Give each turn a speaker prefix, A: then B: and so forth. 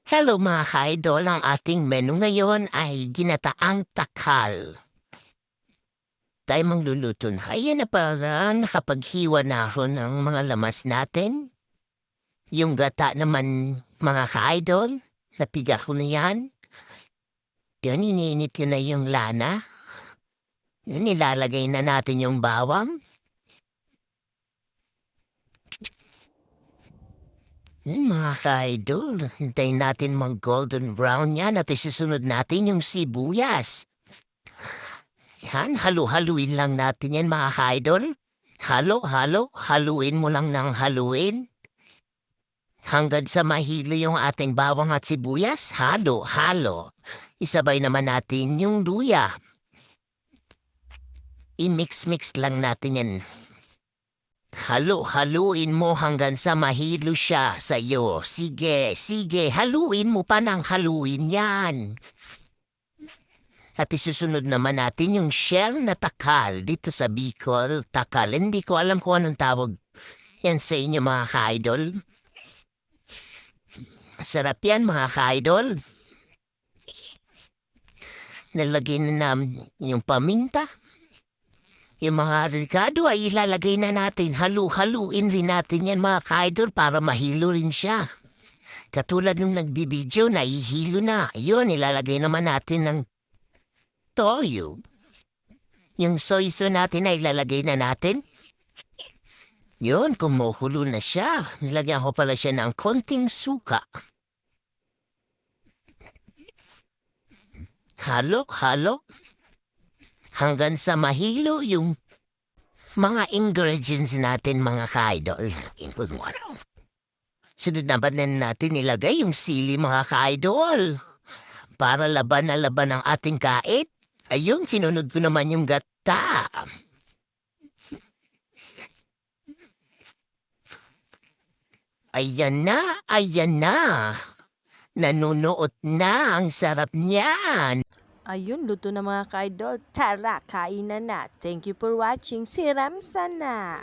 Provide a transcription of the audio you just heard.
A: Hello mga ka-idol, ang ating menu ngayon ay ginataang takal. Tayo magluluto na. Ayan na para nakapaghiwa na ako ng mga lamas natin. Yung gata naman mga ka-idol, napiga ko na yan. Yan, iniinit ko na yung lana. Yun, nilalagay na natin yung bawang. Yan mga ka-idol, hintayin natin mag-golden brown yan at isusunod natin yung sibuyas. Yan, halu-haluin lang natin yan mga ka-idol. Haluin mo lang ng haluin. Hanggang sa mahilo yung ating bawang at sibuyas, halo. Isabay naman natin yung luya. I-mix lang natin yan. Haluin mo hanggang sa mahilo siya sa'yo. Sige, haluin mo pa ng haluin yan. At isusunod naman natin yung shell na takal dito sa Bicol. Takal, hindi ko alam kung anong tawag yan sa inyo mga ka-idol. Masarap yan mga ka-idol. Nalagay na namin yung paminta. Yung mga ricado ay ilalagay na natin. Haluin rin natin yan mga ka-idol para mahilo rin siya. Katulad nung nagbibideo, nahihilo na. Ayun, ilalagay naman natin ng toyo. Yung soy sauce natin ay ilalagay na natin. Yun, kumukulo na siya. Nilagyan ko pala siya ng konting suka. Halo. Hanggang sa mahilo yung mga ingredients natin mga ka-idol. Sunod naman natin ilagay yung sili mga ka-idol. Para laban na laban ang ating kait. Ayun, sinunod ko naman yung gata. Ayan na. Nanunuot na, ang sarap niyan.
B: Ayun, luto na mga ka-idol. Tara, kainan na. Thank you for watching. Si Ramsa na.